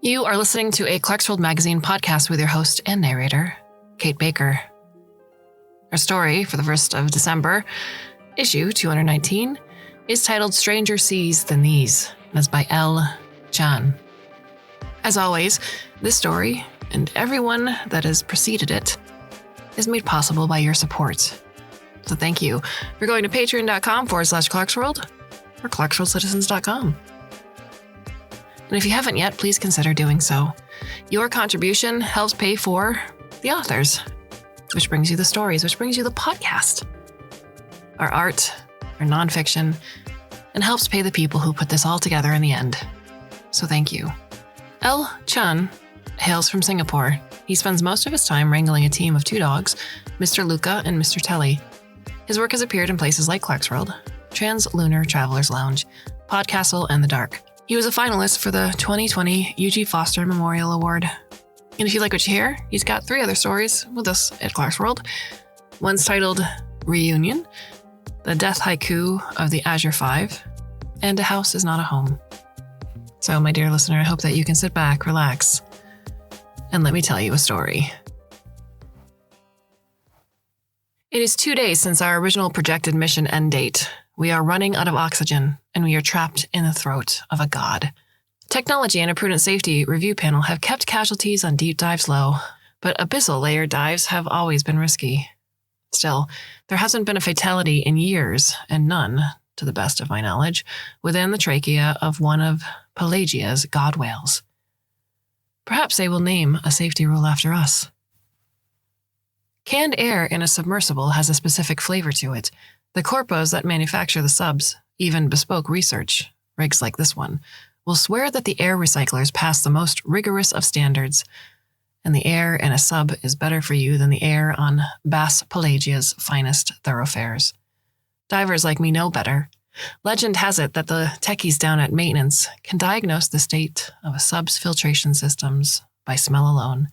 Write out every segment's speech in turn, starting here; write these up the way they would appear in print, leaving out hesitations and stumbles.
You are listening to a Clarkesworld Magazine podcast with your host and narrator, Kate Baker. Our story for the 1st of December, issue 219, is titled Stranger Seas Than These, and is by L. Chan. As always, this story, and everyone that has preceded it, is made possible by your support. So thank you for going to patreon.com/Clarkesworld or clarksworldcitizens.com. And if you haven't yet, please consider doing so. Your contribution helps pay for the authors, which brings you the stories, which brings you the podcast, our art, our nonfiction, and helps pay the people who put this all together in the end. So thank you. L. Chun hails from Singapore. He spends most of his time wrangling a team of 2 dogs, Mr. Luca and Mr. Telly. His work has appeared in places like Clarkesworld, Trans-Lunar Traveler's Lounge, Podcastle, and The Dark. He was a finalist for the 2020 U.G. Foster Memorial Award. And if you like what you hear, he's got 3 other stories with us at Clarkesworld. One's titled Reunion, The Death Haiku of the Azure 5, and A House is Not a Home. So, my dear listener, I hope that you can sit back, relax, and let me tell you a story. It is 2 days since our original projected mission end date. We are running out of oxygen, and we are trapped in the throat of a god. Technology and a prudent safety review panel have kept casualties on deep dives low, but abyssal layer dives have always been risky. Still, there hasn't been a fatality in years, and none, to the best of my knowledge, within the trachea of one of Pelagia's god whales. Perhaps they will name a safety rule after us. Canned air in a submersible has a specific flavor to it. The corpos that manufacture the subs, even bespoke research, rigs like this one, will swear that the air recyclers pass the most rigorous of standards, and the air in a sub is better for you than the air on Bass Pelagia's finest thoroughfares. Divers like me know better. Legend has it that the techies down at maintenance can diagnose the state of a sub's filtration systems by smell alone.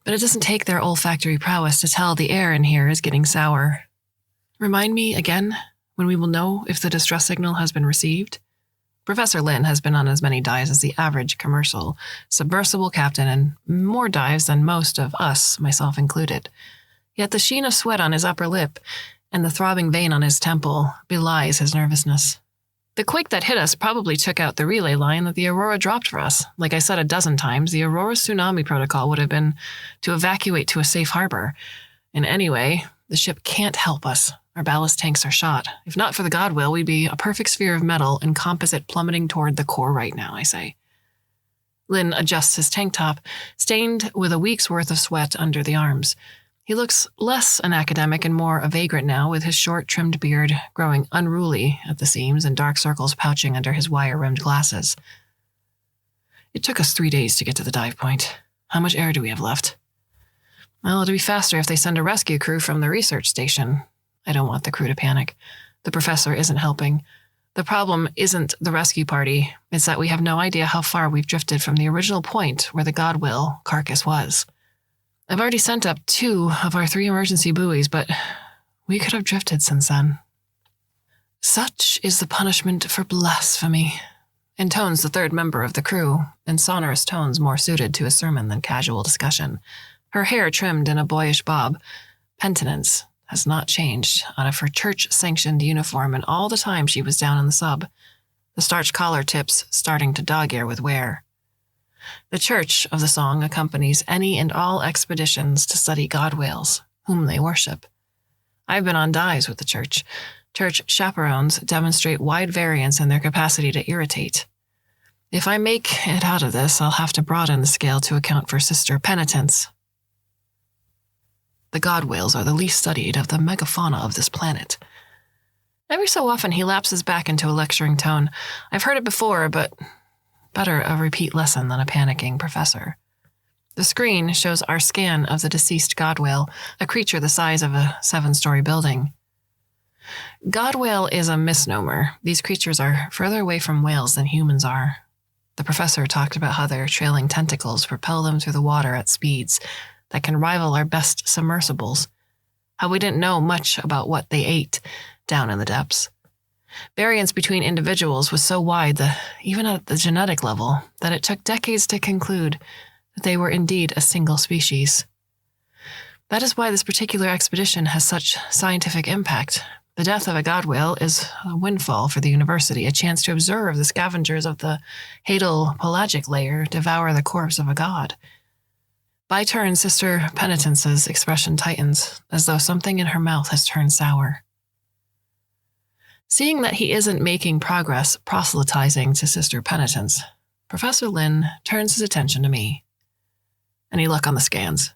But it doesn't take their olfactory prowess to tell the air in here is getting sour. Remind me again when we will know if the distress signal has been received? Professor Lin has been on as many dives as the average commercial submersible captain and more dives than most of us, myself included. Yet the sheen of sweat on his upper lip and the throbbing vein on his temple belies his nervousness. The quake that hit us probably took out the relay line that the Aurora dropped for us. Like I said a dozen times, the Aurora's tsunami protocol would have been to evacuate to a safe harbor. And anyway, the ship can't help us. Our ballast tanks are shot. If not for the Godwill, we'd be a perfect sphere of metal and composite plummeting toward the core right now, I say. Lin adjusts his tank top, stained with a week's worth of sweat under the arms. He looks less an academic and more a vagrant now, with his short, trimmed beard growing unruly at the seams and dark circles pouching under his wire-rimmed glasses. It took us 3 days to get to the dive point. How much air do we have left? Well, it'll be faster if they send a rescue crew from the research station. I don't want the crew to panic. The professor isn't helping. The problem isn't the rescue party. It's that we have no idea how far we've drifted from the original point where the Godwill carcass was. I've already sent up 2 of our 3 emergency buoys, but we could have drifted since then. Such is the punishment for blasphemy, intones the 3rd member of the crew, in sonorous tones more suited to a sermon than casual discussion. Her hair trimmed in a boyish bob. Penitence has not changed out of her church-sanctioned uniform in all the time she was down in the sub, the starched collar tips starting to dog-ear with wear. The church of the song accompanies any and all expeditions to study god whales, whom they worship. I've been on dives with the church. Church chaperones demonstrate wide variance in their capacity to irritate. If I make it out of this, I'll have to broaden the scale to account for sister penitence. The god whales are the least studied of the megafauna of this planet. Every so often he lapses back into a lecturing tone. I've heard it before, but better a repeat lesson than a panicking professor. The screen shows our scan of the deceased god whale, a creature the size of a 7-story building. God whale is a misnomer. These creatures are further away from whales than humans are. The professor talked about how their trailing tentacles propel them through the water at speeds that can rival our best submersibles, how we didn't know much about what they ate down in the depths. Variance between individuals was so wide, even at the genetic level, that it took decades to conclude that they were indeed a single species. That is why this particular expedition has such scientific impact. The death of a god whale is a windfall for the university, a chance to observe the scavengers of the hadal pelagic layer devour the corpse of a god. By turn, Sister Penitence's expression tightens, as though something in her mouth has turned sour. Seeing that he isn't making progress proselytizing to Sister Penitence, Professor Lin turns his attention to me. Any luck on the scans?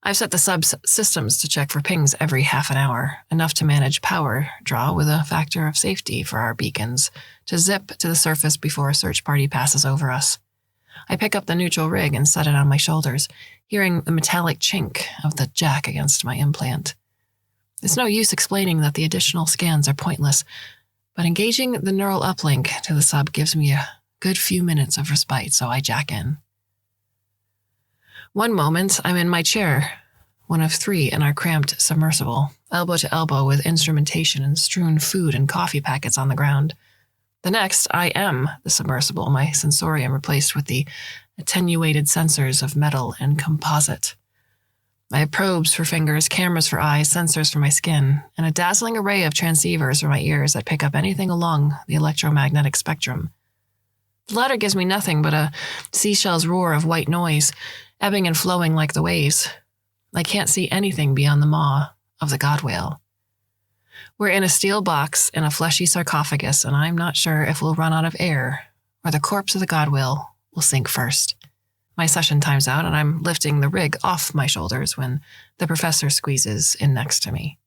I've set the sub's systems to check for pings every half an hour, enough to manage power draw with a factor of safety for our beacons, to zip to the surface before a search party passes over us. I pick up the neutral rig and set it on my shoulders, hearing the metallic chink of the jack against my implant. It's no use explaining that the additional scans are pointless, but engaging the neural uplink to the sub gives me a good few minutes of respite, so I jack in. One moment, I'm in my chair, one of 3 in our cramped submersible, elbow to elbow with instrumentation and strewn food and coffee packets on the ground. The next, I am the submersible, my sensorium replaced with the attenuated sensors of metal and composite. I have probes for fingers, cameras for eyes, sensors for my skin, and a dazzling array of transceivers for my ears that pick up anything along the electromagnetic spectrum. The latter gives me nothing but a seashell's roar of white noise, ebbing and flowing like the waves. I can't see anything beyond the maw of the god whale. We're in a steel box in a fleshy sarcophagus, and I'm not sure if we'll run out of air or the corpse of the god whale will sink first. My session time's out, and I'm lifting the rig off my shoulders when the professor squeezes in next to me.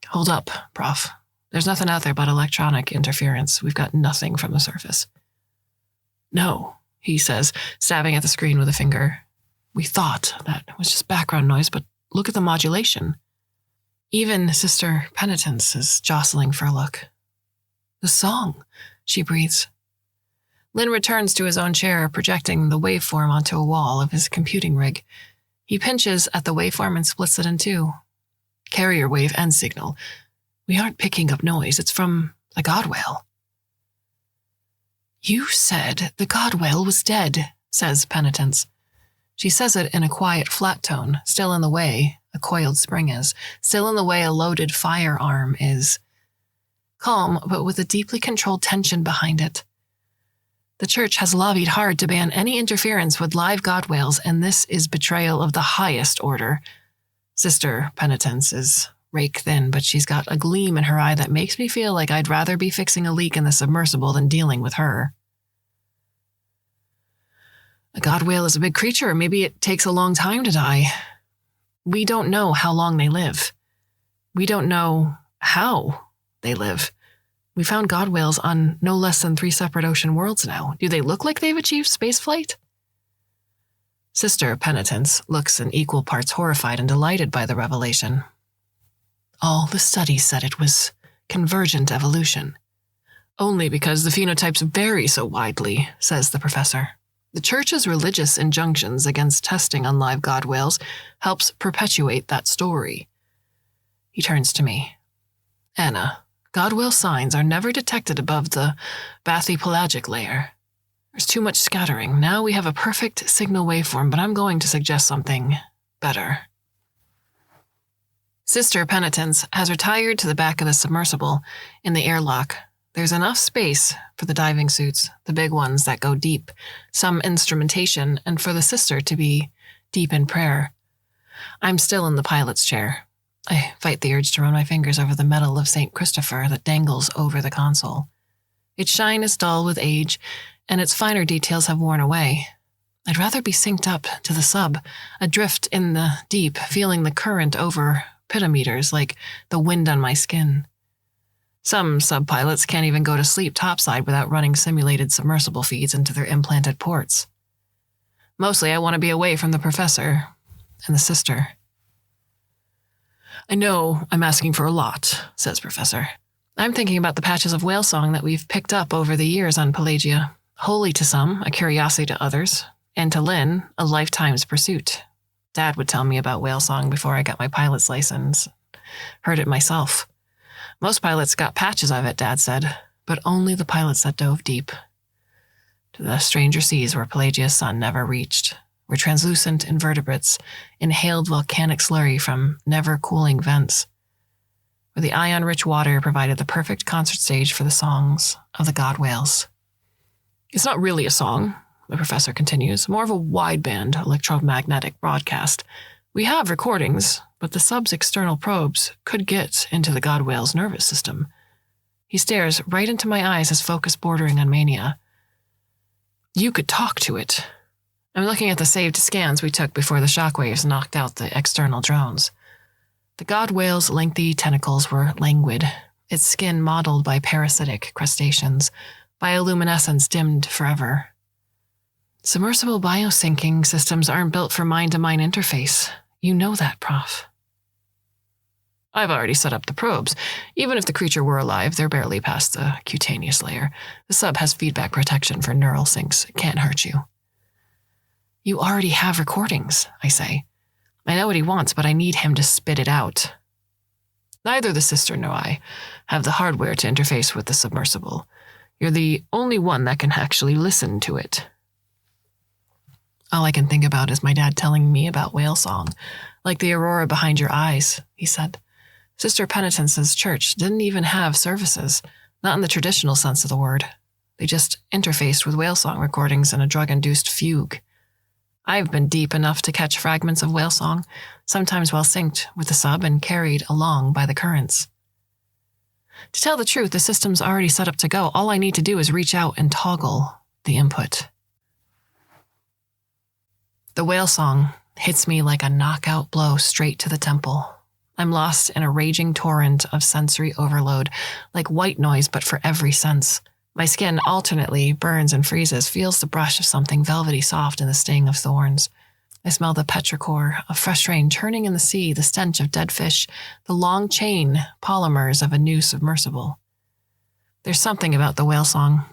Hold up, Prof. There's nothing out there but electronic interference. We've got nothing from the surface. No, he says, stabbing at the screen with a finger. We thought that was just background noise, but look at the modulation. Even Sister Penitence is jostling for a look. The song, she breathes. Lin returns to his own chair, projecting the waveform onto a wall of his computing rig. He pinches at the waveform and splits it in 2. Carrier wave and signal. We aren't picking up noise. It's from the god whale. You said the god whale was dead, says Penitence. She says it in a quiet, flat tone, still in the way a coiled spring is, still in the way a loaded firearm is. Calm, but with a deeply controlled tension behind it. The church has lobbied hard to ban any interference with live god whales, and this is betrayal of the highest order. Sister Penitence is rake thin, but she's got a gleam in her eye that makes me feel like I'd rather be fixing a leak in the submersible than dealing with her. A god whale is a big creature. Maybe it takes a long time to die. We don't know how long they live. We don't know how they live. We found god whales on no less than 3 separate ocean worlds now. Do they look like they've achieved spaceflight? Sister Penitence looks in equal parts horrified and delighted by the revelation. All the studies said it was convergent evolution. Only because the phenotypes vary so widely, says the professor. The church's religious injunctions against testing on live god whales helps perpetuate that story. He turns to me. Anna, god whale signs are never detected above the bathypelagic layer. There's too much scattering. Now we have a perfect signal waveform, but I'm going to suggest something better. Sister Penitence has retired to the back of the submersible in the airlock. There's enough space for the diving suits, the big ones that go deep, some instrumentation, and for the sister to be deep in prayer. I'm still in the pilot's chair. I fight the urge to run my fingers over the medal of St. Christopher that dangles over the console. Its shine is dull with age, and its finer details have worn away. I'd rather be synced up to the sub, adrift in the deep, feeling the current over petameters like the wind on my skin. Some sub-pilots can't even go to sleep topside without running simulated submersible feeds into their implanted ports. Mostly I want to be away from the professor and the sister. I know I'm asking for a lot, says Professor. I'm thinking about the patches of whale song that we've picked up over the years on Pelagia. Holy to some, a curiosity to others, and to Lynn, a lifetime's pursuit. Dad would tell me about whale song before I got my pilot's license. Heard it myself. Most pilots got patches of it, Dad said, but only the pilots that dove deep. To the stranger seas where Pelagia's sun never reached, where translucent invertebrates inhaled volcanic slurry from never-cooling vents, where the ion-rich water provided the perfect concert stage for the songs of the god whales. It's not really a song, the professor continues, more of a wideband electromagnetic broadcast. We have recordings, but the sub's external probes could get into the god whale's nervous system. He stares right into my eyes, his focus bordering on mania. You could talk to it. I'm looking at the saved scans we took before the shockwaves knocked out the external drones. The god whale's lengthy tentacles were languid, its skin mottled by parasitic crustaceans, bioluminescence dimmed forever. Submersible biosyncing systems aren't built for mind-to-mind interface. You know that, Prof. I've already set up the probes. Even if the creature were alive, they're barely past the cutaneous layer. The sub has feedback protection for neural syncs. It can't hurt you. You already have recordings, I say. I know what he wants, but I need him to spit it out. Neither the sister nor I have the hardware to interface with the submersible. You're the only one that can actually listen to it. All I can think about is my dad telling me about whale song, like the aurora behind your eyes, he said. Sister Penitence's church didn't even have services, not in the traditional sense of the word. They just interfaced with whale song recordings in a drug-induced fugue. I've been deep enough to catch fragments of whale song, sometimes while synced with the sub and carried along by the currents. To tell the truth, the system's already set up to go. All I need to do is reach out and toggle the input. The whale song hits me like a knockout blow straight to the temple. I'm lost in a raging torrent of sensory overload, like white noise but for every sense. My skin alternately burns and freezes, feels the brush of something velvety soft and the sting of thorns. I smell the petrichor of fresh rain churning in the sea, the stench of dead fish, the long chain polymers of a new submersible. There's something about the whale song.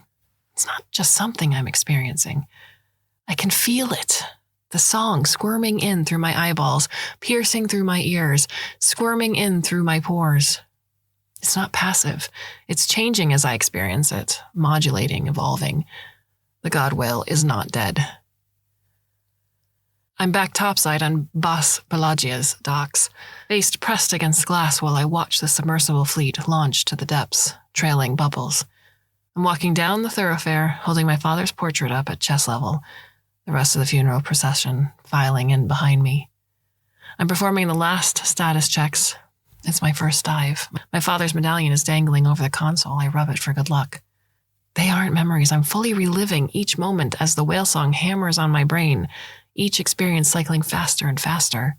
It's not just something I'm experiencing. I can feel it. The song squirming in through my eyeballs, piercing through my ears, squirming in through my pores. It's not passive. It's changing as I experience it, modulating, evolving. The god whale is not dead. I'm back topside on Boss Pelagia's docks, face pressed against glass while I watch the submersible fleet launch to the depths, trailing bubbles. I'm walking down the thoroughfare, holding my father's portrait up at chest level, the rest of the funeral procession filing in behind me. I'm performing the last status checks. It's my first dive. My father's medallion is dangling over the console. I rub it for good luck. They aren't memories. I'm fully reliving each moment as the whale song hammers on my brain, each experience cycling faster and faster.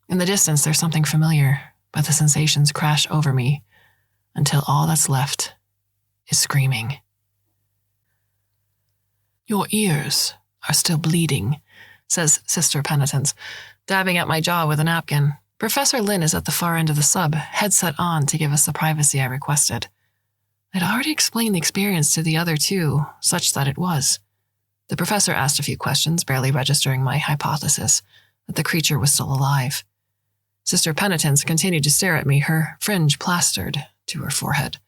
In the distance, there's something familiar, but the sensations crash over me until all that's left is screaming. Your ears are still bleeding, says Sister Penitence, dabbing at my jaw with a napkin. Professor Lin is at the far end of the sub, headset on to give us the privacy I requested. I'd already explained the experience to the other two, such that it was. The professor asked a few questions, barely registering my hypothesis that the creature was still alive. Sister Penitence continued to stare at me, her fringe plastered to her forehead.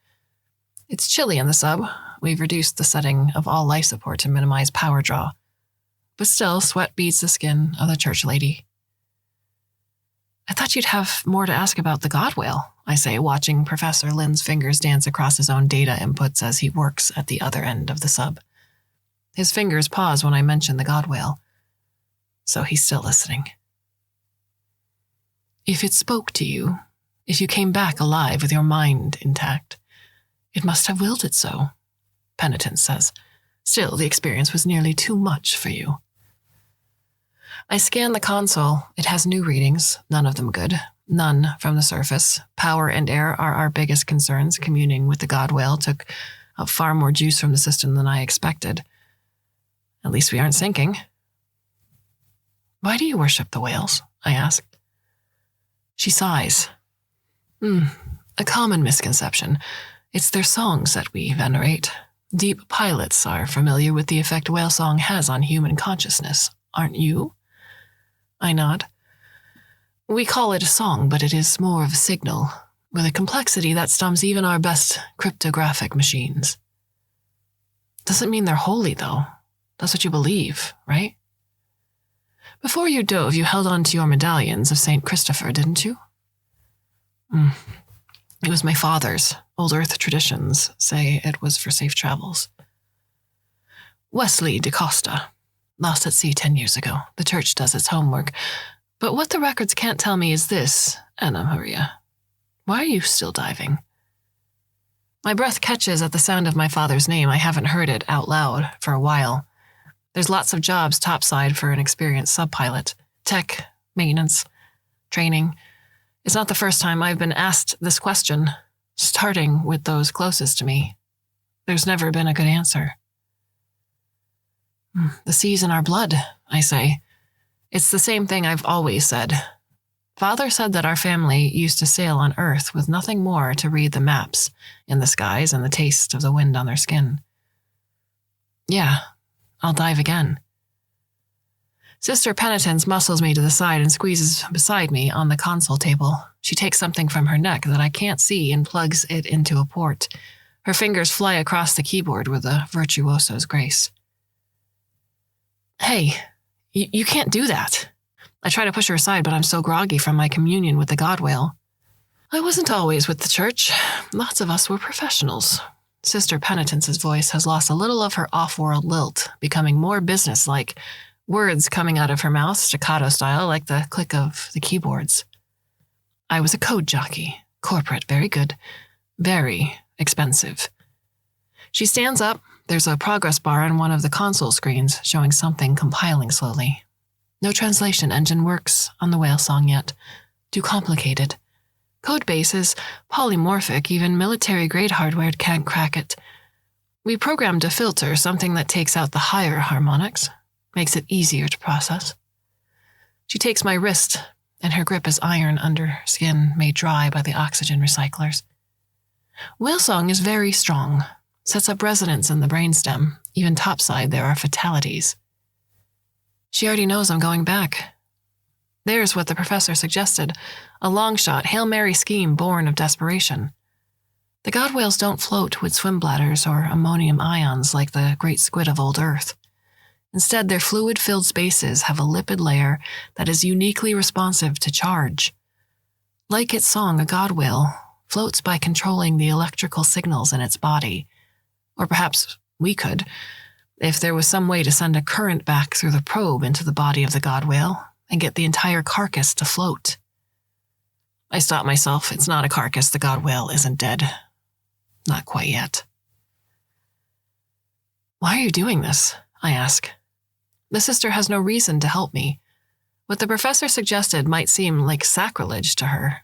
It's chilly in the sub. We've reduced the setting of all life support to minimize power draw. But still, sweat beads the skin of the church lady. I thought you'd have more to ask about the god whale, I say, watching Professor Lin's fingers dance across his own data inputs as he works at the other end of the sub. His fingers pause when I mention the god whale. So he's still listening. If it spoke to you, if you came back alive with your mind intact, it must have willed it so, Penitence says. Still, the experience was nearly too much for you. I scan the console. It has new readings, none of them good, none from the surface. Power and air are our biggest concerns. Communing with the god whale took out far more juice from the system than I expected. At least we aren't sinking. Why do you worship the whales? I ask. She sighs. A common misconception. It's their songs that we venerate. Deep pilots are familiar with the effect whale song has on human consciousness, aren't you? I nod. We call it a song, but it is more of a signal. with a complexity that stumps even our best cryptographic machines. Doesn't mean they're holy, though. That's what you believe, right? Before you dove, you held on to your medallions of St. Christopher, didn't you? It was my father's. Old Earth traditions say it was for safe travels. Wesley DaCosta, lost at sea 10 years ago. The church does its homework. But what the records can't tell me is this, Anna Maria. Why are you still diving? My breath catches at the sound of my father's name. I haven't heard it out loud for a while. There's lots of jobs topside for an experienced subpilot. Tech, maintenance, training. It's not the first time I've been asked this question, starting with those closest to me. There's never been a good answer. The sea's in our blood, I say. It's the same thing I've always said. Father said that our family used to sail on Earth with nothing more to read the maps in the skies and the taste of the wind on their skin. Yeah, I'll dive again. Sister Penitence muscles me to the side and squeezes beside me on the console table. She takes something from her neck that I can't see and plugs it into a port. Her fingers fly across the keyboard with a virtuoso's grace. Hey, you can't do that. I try to push her aside, but I'm so groggy from my communion with the God whale. I wasn't always with the church. Lots of us were professionals. Sister Penitence's voice has lost a little of her off-world lilt, becoming more businesslike, words coming out of her mouth staccato style like the click of the keyboards. I was a code jockey. Corporate, very good. Very expensive. She stands up. There's a progress bar on one of the console screens showing something compiling slowly. No translation engine works on the whale song yet. Too complicated. Codebase is polymorphic, even military-grade hardware can't crack it. We programmed a filter, something that takes out the higher harmonics, makes it easier to process. She takes my wrist, and her grip is iron under skin made dry by the oxygen recyclers. Whale song is very strong, sets up resonance in the brainstem. Even topside there are fatalities. She already knows I'm going back. There's what the professor suggested, a long-shot Hail Mary scheme born of desperation. The god whales don't float with swim bladders or ammonium ions like the great squid of old Earth. Instead, their fluid-filled spaces have a lipid layer that is uniquely responsive to charge. Like its song, a god whale floats by controlling the electrical signals in its body. Or perhaps we could, if there was some way to send a current back through the probe into the body of the god whale and get the entire carcass to float. I stop myself. It's not a carcass. The god whale isn't dead. Not quite yet. Why are you doing this? I ask. The sister has no reason to help me. What the professor suggested might seem like sacrilege to her.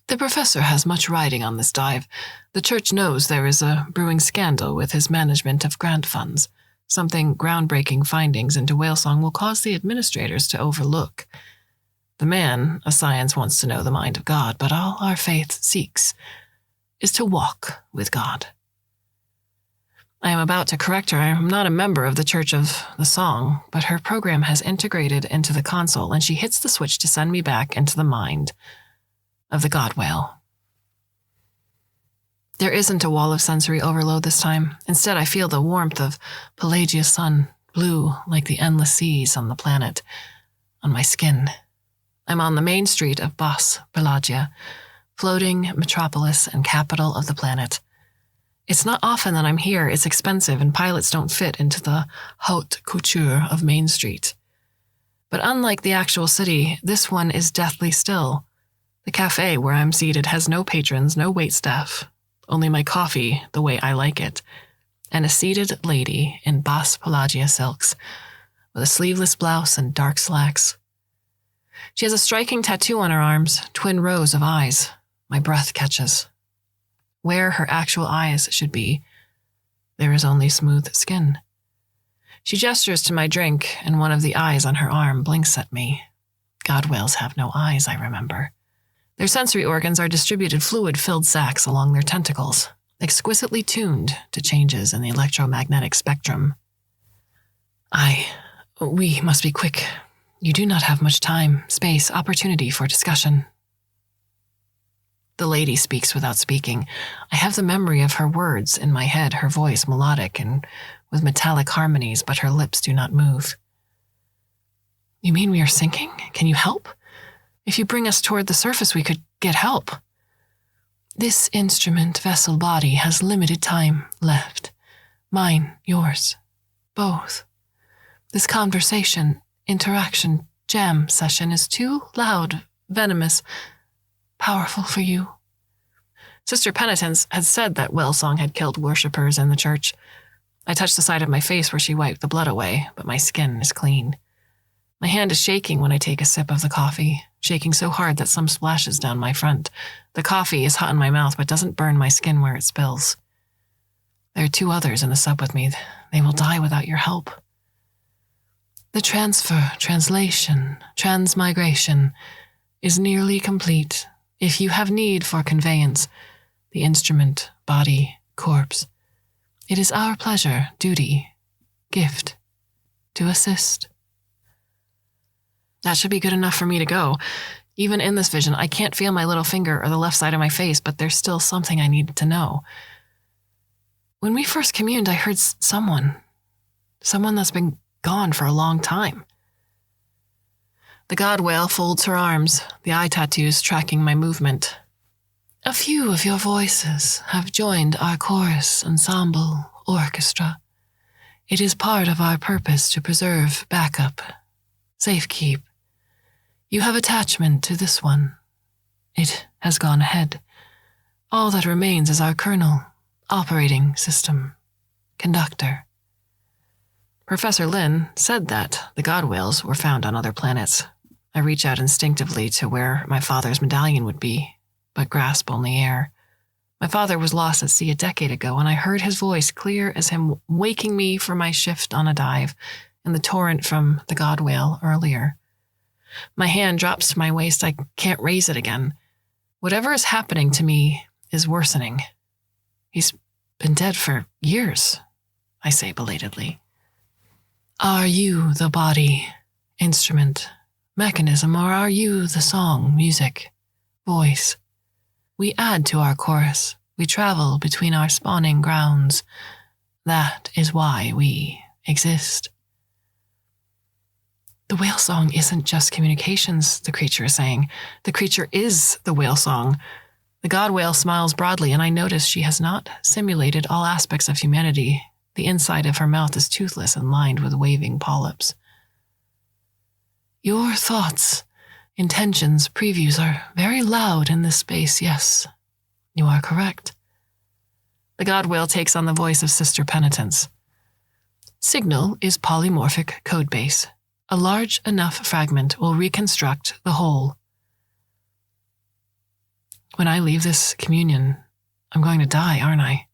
The professor has much riding on this dive. The church knows there is a brewing scandal with his management of grant funds, something groundbreaking findings into whalesong will cause the administrators to overlook. The man of science wants to know the mind of God, but all our faith seeks is to walk with God. I am about to correct her. I am not a member of the Church of the Song, but her program has integrated into the console, and she hits the switch to send me back into the mind of the god whale. There isn't a wall of sensory overload this time. Instead, I feel the warmth of Pelagia's sun, blue like the endless seas on the planet, on my skin. I'm on the main street of Bas Pelagia, floating metropolis and capital of the planet. It's not often that I'm here. It's expensive, and pilots don't fit into the haute couture of Main Street. But unlike the actual city, this one is deathly still. The cafe where I'm seated has no patrons, no waitstaff, only my coffee the way I like it, and a seated lady in Bas Pelagia silks, with a sleeveless blouse and dark slacks. She has a striking tattoo on her arms, twin rows of eyes. My breath catches. Where her actual eyes should be, there is only smooth skin. She gestures to my drink, and one of the eyes on her arm blinks at me. God whales have no eyes, I remember. Their sensory organs are distributed fluid-filled sacs along their tentacles, exquisitely tuned to changes in the electromagnetic spectrum. We must be quick. You do not have much time, space, opportunity for discussion. The lady speaks without speaking. I have the memory of her words in my head, her voice melodic and with metallic harmonies, but her lips do not move. You mean we are sinking? Can you help? If you bring us toward the surface, we could get help. This instrument vessel body has limited time left. Mine, yours, both. This conversation, interaction, jam session is too loud, venomous, powerful for you. Sister Penitence had said that whale song had killed worshippers in the church. I touched the side of my face where she wiped the blood away, but my skin is clean. My hand is shaking when I take a sip of the coffee, shaking so hard that some splashes down my front. The coffee is hot in my mouth but doesn't burn my skin where it spills. There are 2 others in the sub with me. They will die without your help. The transfer, translation, transmigration is nearly complete. If you have need for conveyance, the instrument, body, corpse, it is our pleasure, duty, gift, to assist. That should be good enough for me to go. Even in this vision, I can't feel my little finger or the left side of my face, but there's still something I needed to know. When we first communed, I heard someone that's been gone for a long time. The god whale folds her arms, the eye tattoos tracking my movement. A few of your voices have joined our chorus, ensemble, orchestra. It is part of our purpose to preserve backup, safekeep. You have attachment to this one. It has gone ahead. All that remains is our kernel, operating system, conductor. Professor Lin said that the god whales were found on other planets. I reach out instinctively to where my father's medallion would be, but grasp only air. My father was lost at sea a decade ago, and I heard his voice clear as him waking me for my shift on a dive in the torrent from the god whale earlier. My hand drops to my waist. I can't raise it again. Whatever is happening to me is worsening. He's been dead for years, I say belatedly. Are you the body, instrument, mechanism, or are you the song, music, voice? We add to our chorus. We travel between our spawning grounds. That is why we exist. The whale song isn't just communications, the creature is saying. The creature is the whale song. The god whale smiles broadly, and I notice she has not simulated all aspects of humanity. The inside of her mouth is toothless and lined with waving polyps. Your thoughts, intentions, previews are very loud in this space, yes. You are correct. The god whale takes on the voice of Sister Penitence. Signal is polymorphic codebase. A large enough fragment will reconstruct the whole. When I leave this communion, I'm going to die, aren't I?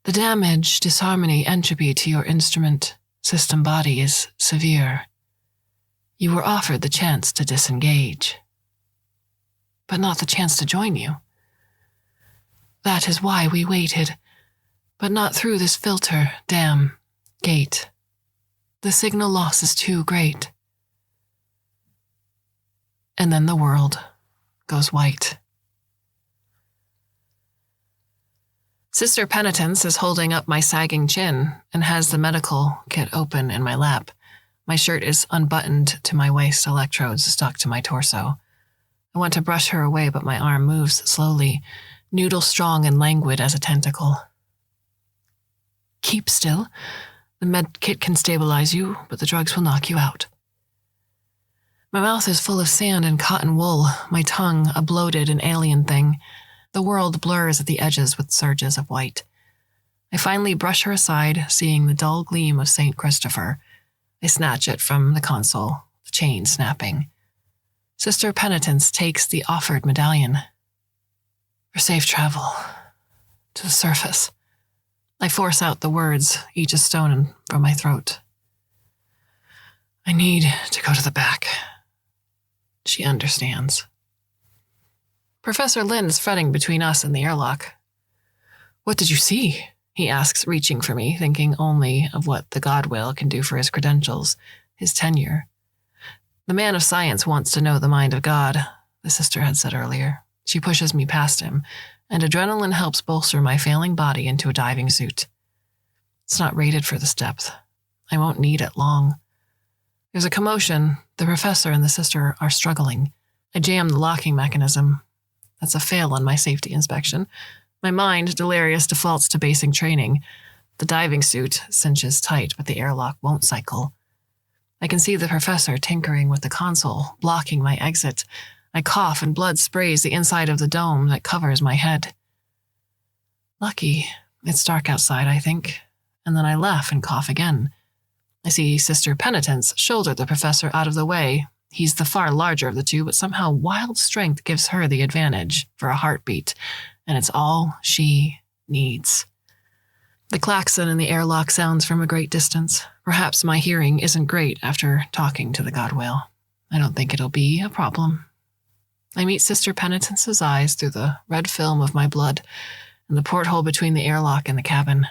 The damage, disharmony, entropy to your instrument system body is severe. You were offered the chance to disengage, but not the chance to join you. That is why we waited, but not through this filter, dam, gate. The signal loss is too great. And then the world goes white. Sister Penitence is holding up my sagging chin and has the medical kit open in my lap. My shirt is unbuttoned to my waist, electrodes stuck to my torso. I want to brush her away, but my arm moves slowly, noodle strong and languid as a tentacle. Keep still. The med kit can stabilize you, but the drugs will knock you out. My mouth is full of sand and cotton wool, my tongue a bloated and alien thing. The world blurs at the edges with surges of white. I finally brush her aside, seeing the dull gleam of St. Christopher. I snatch it from the console, the chain snapping. Sister Penitence takes the offered medallion. For safe travel to the surface. I force out the words, each a stone from my throat. I need to go to the back. She understands. Professor Lin is fretting between us and the airlock. What did you see? He asks, reaching for me, thinking only of what the god whale can do for his credentials, his tenure. The man of science wants to know the mind of God, the sister had said earlier. She pushes me past him, and adrenaline helps bolster my failing body into a diving suit. It's not rated for this depth. I won't need it long. There's a commotion. The professor and the sister are struggling. I jam the locking mechanism. That's a fail on my safety inspection. My mind, delirious, defaults to basic training. The diving suit cinches tight, but the airlock won't cycle. I can see the professor tinkering with the console, blocking my exit. I cough and blood sprays the inside of the dome that covers my head. Lucky. It's dark outside, I think. And then I laugh and cough again. I see Sister Penitence shoulder the professor out of the way. He's the far larger of the two, but somehow wild strength gives her the advantage for a heartbeat, and it's all she needs. The klaxon in the airlock sounds from a great distance. Perhaps my hearing isn't great after talking to the god whale. I don't think it'll be a problem. I meet Sister Penitence's eyes through the red film of my blood and the porthole between the airlock and the cabin.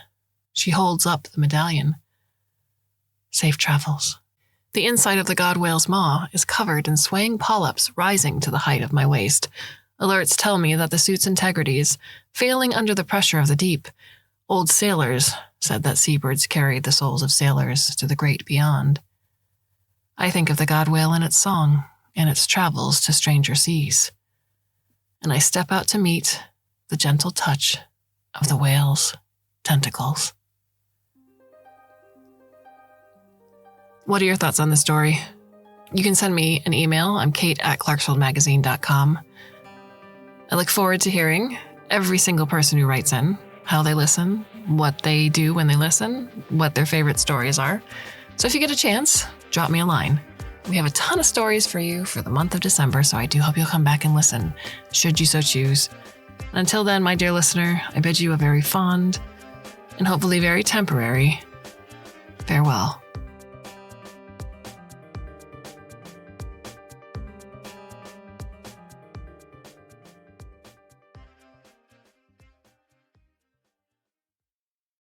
She holds up the medallion. Safe travels. The inside of the god whale's maw is covered in swaying polyps rising to the height of my waist. Alerts tell me that the suit's integrity is failing under the pressure of the deep. Old sailors said that seabirds carried the souls of sailors to the great beyond. I think of the god whale and its song, and its travels to stranger seas. And I step out to meet the gentle touch of the whale's tentacles. What are your thoughts on the story? You can send me an email. I'm kate@clarksworldmagazine.com. I look forward to hearing every single person who writes in, how they listen, what they do when they listen, what their favorite stories are. So if you get a chance, drop me a line. We have a ton of stories for you for the month of December, so I do hope you'll come back and listen, should you so choose. Until then, my dear listener, I bid you a very fond and hopefully very temporary farewell.